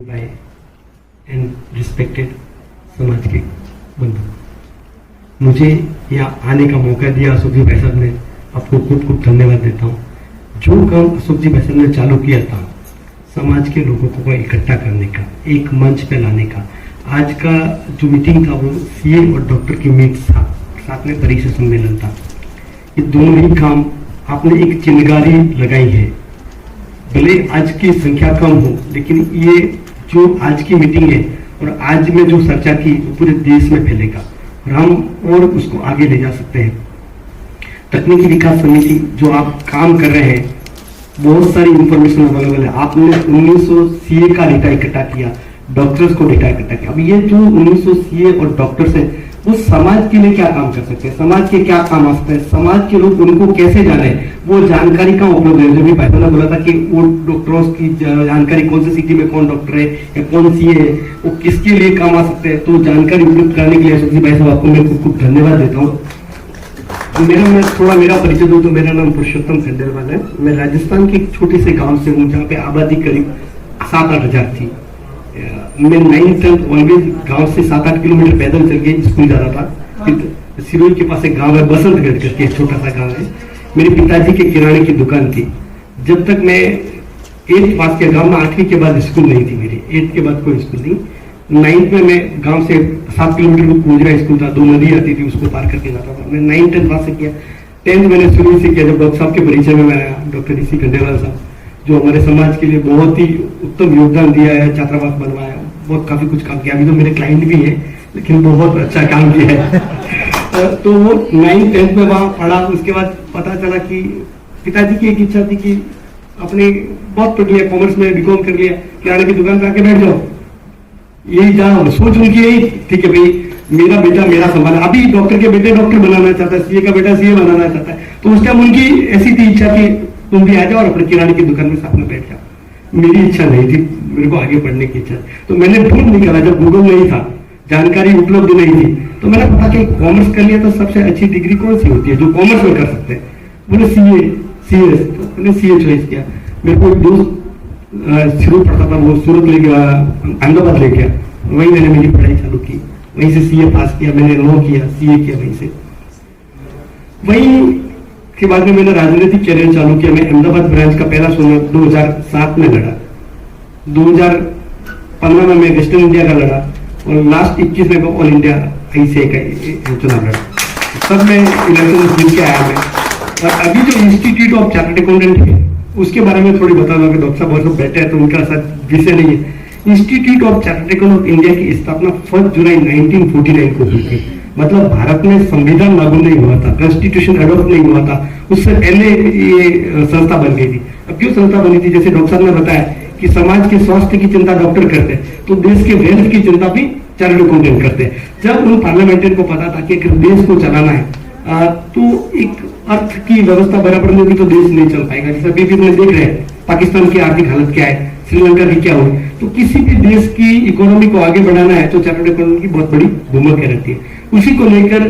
भाई and respected समाज के बंधु, मुझे यहाँ आने का मौका दिया अशोक जी भाई साहब ने, आपको खूब खूब धन्यवाद देता हूँ। जो काम अशोक जी भाई साहब ने चालू किया था समाज के लोगों को इकट्ठा करने का, एक मंच पे लाने का, आज का जो मीटिंग था वो सीए और डॉक्टर की मीट था, साथ में परीक्षा सम्मेलन था। ये दोनों ही काम आपने एक चिंगारी लगाई है। भले आज की संख्या कम हो, लेकिन ये जो आज की मीटिंग है और आज में जो चर्चा की वो पूरे देश में फैलेगा और हम और उसको आगे ले जा सकते हैं। तकनीकी विकास समिति जो आप काम कर रहे हैं, बहुत सारी इंफॉर्मेशन अवेलेबल है। आपने 1900 सीए का डेटा इकट्ठा किया, डॉक्टर्स को डेटा इकट्ठा किया। अब ये जो 1900 सीए और डॉक्टर्स है वो समाज के लिए क्या काम कर सकते हैं, समाज के क्या काम आ सकते हैं, समाज के लोग उनको कैसे जाने, वो जानकारी कहाँ उपलब्ध है। जो भी भाई ने बोला था कि वो डॉक्टरों की जानकारी, कौन सी सिटी में कौन डॉक्टर है या कौन सी है, वो किसके लिए काम आ सकते हैं, तो जानकारी उपलब्ध कराने के लिए अशोक जी भाई साहब आपको मैं खूब खूब धन्यवाद देता हूँ। मेरा परिचय दूं तो मेरा नाम पुरुषोत्तम खंडेलवाल है। मैं राजस्थान के एक छोटे से गाँव से हूँ जहाँ पे आबादी करीब 7-8 हजार थी। मैं 9th-10th ऑलवेज गांव से 7-8 किलोमीटर पैदल चल के स्कूल जाता था। सिरोही के पास एक गांव है बसंतगढ़ करके, एक छोटा सा गांव है। मेरे पिताजी के किराने की दुकान थी। जब तक मैं 8th पास किया, गांव में 8वीं के बाद स्कूल नहीं थी मेरी, 8th के बाद कोई स्कूल नहीं। 9th में मैं गांव से 7 किलोमीटर को कुंजरा स्कूल था, 2 नदी आती थी, उसको पार करके जाता था। मैं 9th-10th पास से किया। 10th मैंने शुरू से किया जब डॉक्टर साहब के परिचय में मैं आया, डॉक्टर ऋषि खंडेलवाल साहब, जो हमारे समाज के लिए बहुत ही उत्तम योगदान दिया है, छात्रावास बनवाया, बहुत काफी कुछ काम किया। अभी तो मेरे क्लाइंट भी है, लेकिन बहुत अच्छा काम किया है। तो वो 9th-10th में वहां पढ़ा। उसके बाद पता चला कि पिताजी की एक इच्छा थी कि अपने बहुत पढ़ लिया, कॉमर्स में बीकॉम कर लिया, किराने की दुकान पे आके बैठ जाओ, यही जाओ। सोच उनकी यही ठीक है भाई, मेरा बेटा मेरा संभाला। अभी डॉक्टर के बेटे डॉक्टर बनाना चाहता है, सीए का बेटा सीए बनाना चाहता है। तो उस टाइम उनकी ऐसी थी इच्छा कि तुम भी आ जाओ और अपने किराने की दुकान में साथ में बैठ जाओ। मेरी इच्छा नहीं थी, मेरे को आगे पढ़ने की इच्छा। तो मैंने ढूंढ निकाला, जब गूगल नहीं था, जानकारी उपलब्ध नहीं थी, तो मैंने पता कि कॉमर्स कर लिया तो सबसे अच्छी डिग्री कौन सी होती है जो कॉमर्स में कर सकते हैं। बोले सीए, तो मैंने सीए चॉइस किया। मेरे को एक दोस्त शुरू पढ़ता था, वो सूरत ले गया, अहमदाबाद ले गया, वहीं मैंने मेरी पढ़ाई चालू की। वहीं से सीए पास किया, मैंने लॉ किया, सीए किया वहीं से। वहीं के बाद में मैंने राजनीतिक करियर चालू किया। मैं अहमदाबाद ब्रांच का पहला चुनाव 2007 में लड़ा, 2015 में मैं वेस्टर्न इंडिया का लड़ा और लास्ट 21 में ऑल इंडिया ICI का चुनाव लड़ा। सब में इलेक्शन जीत के आया मैं। और अभी जो इंस्टीट्यूट ऑफ चार्टर्ड अकाउंटेंट है उसके बारे में थोड़ी बता दूंगा कि डॉक्टर साहब बहुत बैठे हैं तो उनका साथ विषय नहीं है। Institute of chartered accountant of India की स्थापना 1 जुलाई 1949 को हुई थी। मतलब भारत में संविधान लागू नहीं हुआ था, कॉन्स्टिट्यूशन अडॉप्ट नहीं हुआ था, उससे पहले ये संस्था बन गई थी। अब क्यों संस्था बनी थी, जैसे डॉक्टर साहब ने बताया कि समाज के स्वास्थ्य की चिंता डॉक्टर करते हैं, तो देश के वेल्थ की चिंता भी चार्टर्ड अकाउंटेंट करते हैं। जब उन पार्लियामेंटेरियन को पता था कि अगर देश को चलाना है तो एक अर्थ की व्यवस्था बराबर नहीं होगी तो देश नहीं चल पाएगा। जैसे अभी भी अपने देख रहे हैं पाकिस्तान की आर्थिक हालत क्या है, श्रीलंका की क्या हुई। तो किसी भी देश की इकोनॉमी को आगे बढ़ाना है तो चार्टर्ड अकाउंटेंट की बहुत बड़ी भूमिका रहती है। उसी को लेकर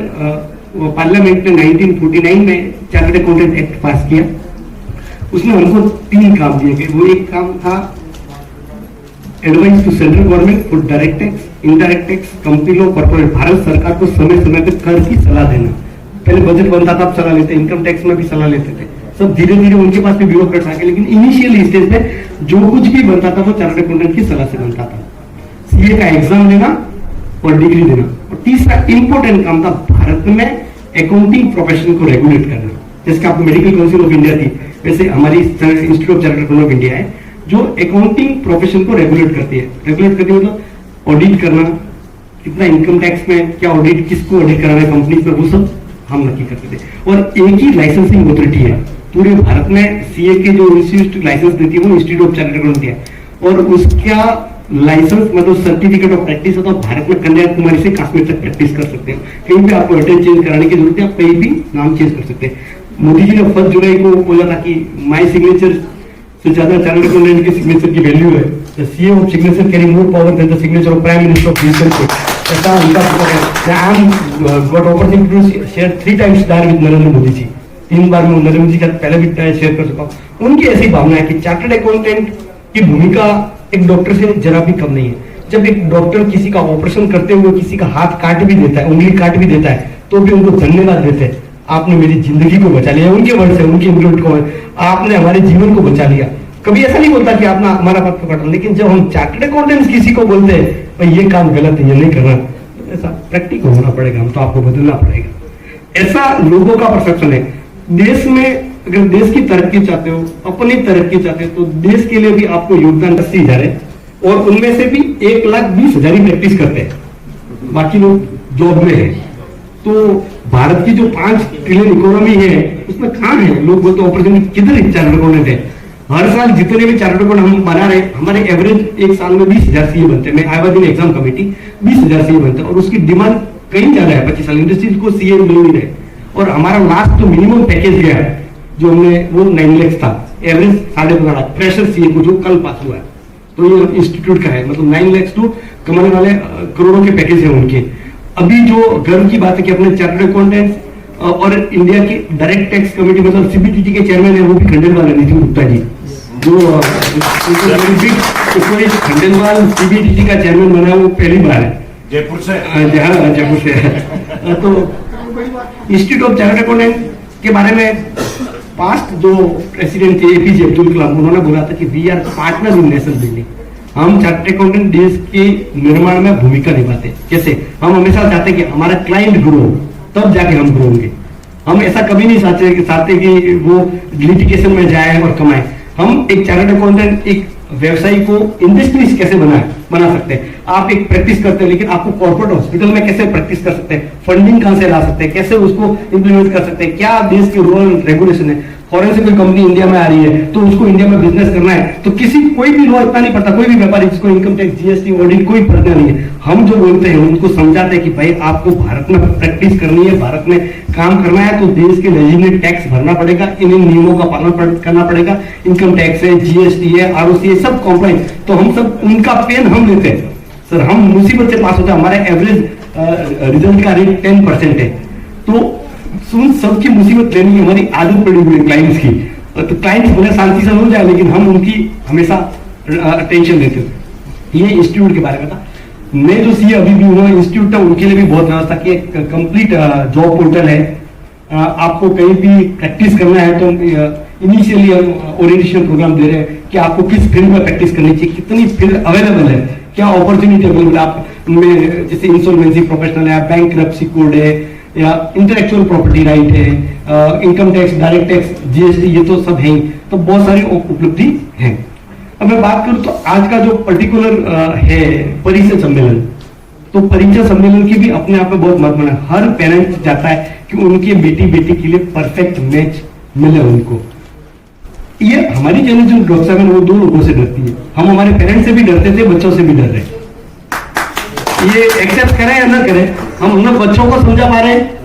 पार्लियामेंट ने 1949 में चार्टर्ड अकाउंटेंट एक्ट पास किया। उसमें हमको 3 काम दिए गए। वो एक काम था advice to central government for direct tax, indirect tax, company law, corporate. Bharat सरकार को समय समय पर कर की सलाह देना। पहले बजट बनता था, अब सलाह लेते, इनकम टैक्स में भी सलाह लेते थे। सब धीरे धीरे उनके पास भी ब्यूरोक्रेट्स आ गए, लेकिन इनिशियल स्टेज पे जो कुछ भी बनता था वो चार्टर्ड अकाउंटेंट की सलाह से बनता था। सीए का एग्जाम देना और डिग्री देना। और तीसरा इंपॉर्टेंट काम था भारत में अकाउंटिंग प्रोफेशन को रेगुलेट करना। जैसे आपको मेडिकल काउंसिल ऑफ इंडिया थी, वैसे हमारी institute of chartered accountant of India है जो अकाउंटिंग प्रोफेशन को रेगुलेट करती है। रेगुलेट करती है मतलब ऑडिट करना, कितना इनकम टैक्स में क्या ऑडिट, किसको ऑडिट कराना है कंपनी में, वो सब हम नक्की करते थे। और एक ही लाइसेंसिंग अथॉरिटी है पूरे भारत में। सीए के जो इंस्टीट्यूट लाइसेंस देती है वो इंस्टीट्यूट ऑफ चार्टर्ड अकाउंटेंट है, और उसका लाइसेंस मतलब सर्टिफिकेट ऑफ प्रैक्टिस है। तो भारत में कन्याकुमारी से कश्मीर तक प्रैक्टिस कर सकते हैं। कहीं भी आपको एड्रेस चेंज कराने की जरूरत है, आप कहीं भी नाम चेंज कर सकते हैं। मोदी जी ने 1 जुलाई को बोला था कि माई सिग्नेचर से ज्यादा चार्टर्ड अकाउंटेंट के सिग्नेचर की वैल्यू है। The CA of signature carry more power than the signature of prime minister of recent. ऐसा उनका I am got opportunity to share 3 times डार विद नरेंद्र मोदी जी। 3 बार मैं नरेंद्र मोदी जी का पहले भी शेयर कर चुका हूँ। उनकी ऐसी भावना है कि चार्टर्ड अकाउंटेंट की भूमिका एक डॉक्टर से जरा भी कम नहीं है। जब एक डॉक्टर किसी का ऑपरेशन करते हुए किसी का हाथ काट भी देता है, उंगली काट भी देता है, तो भी उनको धन्यवाद देते हैं, आपने मेरी जिंदगी को बचा लिया। उनके वर्ड से, उनके इंप्लीमेंट को, आपने हमारे जीवन को बचा लिया। कभी ऐसा नहीं बोलता कि आपने हमारा पद पकड़ा, लेकिन जब हम चार्टर्ड अकाउंटेंट किसी को बोलते हैं भाई ये काम गलत है, ये नहीं करना, तो ऐसा प्रैक्टिकल होना पड़ेगा, हम तो आपको बदलना पड़ेगा। ऐसा लोगों का परसेप्शन है। देश में अगर देश की तरक्की चाहते हो, अपनी तरक्की चाहते हो, तो देश के लिए भी आपको योगदान 80,000 है, और उनमें से भी 1,20,000 ही प्रैक्टिस करते हैं, बाकी लोग जॉब में है। तो भारत की जो 5 ट्रिलियन इकोनॉमी है, उसमें कहाँ है लोग बोलते अपॉर्चुनिटी, किधर चार्टर्ड अकाउंटेंट है? हर साल जितने भी चार्टर्ड अकाउंटेंट हम बना रहे, हमारे एवरेज एक साल में 20,000 सीए बनते हैं। मैं I was in exam committee, 20,000 CA बनते हैं, और उसकी डिमांड कहीं ज्यादा है। 25 साल इंडस्ट्रीज को सीए मिल नहीं रहे, और हमारा लास्ट जो मिनिमम पैकेज गया है जो हमने, वो 9 लाख था, एवरेज 15.5 लाख फ्रेशर सीए को, जो कल पास हुआ है। तो ये इंस्टीट्यूट का है, मतलब 9 लाख तो कमाने वाले करोड़ों के पैकेज है उनके। अभी जो गर्व की बात है कि अपने चार्टर्ड अकाउंटेंट्स और इंडिया की डायरेक्ट टैक्स कमेटी, मतलब सीबीडीटी के चेयरमैन है, वो भी खंडेलवाल है, नितिन गुप्ता जी, जो खंडेलवाल सीबीडीटी का चेयरमैन बना, वो पहली बार है, जयपुर से। हाँ, जयपुर से। तो इंस्टीट्यूट ऑफ चार्टर्ड अकाउंटेंट के बारे में पास्ट जो प्रेसिडेंट थे एपीजे अब्दुल कलाम, उन्होंने बोला था कि we are partner in nation building. हम चार्टर्ड अकाउंटेंट देश के निर्माण में भूमिका निभाते। कैसे? हम हमेशा चाहते कि हमारा क्लाइंट ग्रो, तब जाके हम ग्रो होंगे। हम ऐसा कभी नहीं चाहते कि वो लिटिगेशन में जाए और कमाए। हम एक चार्टर्ड अकाउंटेंट एक व्यवसायी को इंडस्ट्रीज कैसे बना सकते हैं। आप एक प्रैक्टिस करते हैं, लेकिन आपको कॉर्पोरेट हॉस्पिटल में कैसे प्रैक्टिस कर सकते हैं, फंडिंग कहां से ला सकते हैं, कैसे उसको इंप्लीमेंट कर सकते हैं, क्या देश की रूल रेगुलेशन है। फॉरेन से कोई कंपनी इंडिया में आ रही है, तो उसको इंडिया में बिजनेस करना है, तो कोई भी लॉ इतना नहीं पड़ता, कोई भी व्यापारी जिसको इनकम टैक्स, जीएसटी, ऑडिट कोई पढ़ना नहीं है। हम जो बोलते हैं उनको समझाते हैं कि भाई आपको भारत में प्रैक्टिस करनी है, भारत में काम करना है, तो देश के लेजिस्लेटिव टैक्स भरना पड़ेगा, इन नियमों का पालन करना पड़ेगा। इनकम टैक्स है, जीएसटी है, आरओसी है, सब कॉम्प्लाइंस। तो हम सब उनका पेन हम लेते हैं। सर, हम मुसीबत से पास होते हैं, हमारा एवरेज रिजल्ट का रेट 10% है। तो सुन, सबकी मुसीबत लेने की हमारी आदत पड़ी हुई है क्लाइंट्स की। तो क्लाइंट्स बोले शांति से हो जाए, लेकिन हम उनकी हमेशा टेंशन लेते हैं। ये इंस्टीट्यूट के बारे में था। मैं जो सीए अभी भी हुआ इंस्टीट्यूट था, उनके लिए भी बहुत व्यवस्था की। कंप्लीट जॉब पोर्टल है। आपको कहीं भी प्रैक्टिस करना है तो इनिशियली हम ओरिएंटेशन प्रोग्राम दे रहे हैं कि आपको किस फील्ड में प्रैक्टिस करनी चाहिए, कितनी फील्ड अवेलेबल है, क्या अपॉर्चुनिटी अवेलेबल है। आप में जैसे इंसॉल्वेंसी प्रोफेशनल है, बैंक्रप्सी कोड है, या इंटेलेक्चुअल प्रॉपर्टी राइट है, income tax, direct tax, GST, ये तो सब है ही। तो बहुत सारी उपलब्धि है। अब मैं बात करूं तो आज का जो पर्टिकुलर है परिचय सम्मेलन, तो परिचय सम्मेलन की भी अपने आप में बहुत महत्व है। हर पेरेंट चाहता है कि उनके बेटी के लिए परफेक्ट मैच मिले उनको। ये हमारी जनरेशन डॉक्टर साहब वो 2 लोगों से डरती है। हम हमारे पेरेंट्स से भी डरते थे, बच्चों से भी डर रहे। ये एक्सेप्ट करें या ना करें, हम उन बच्चों को समझा पा रहे हैं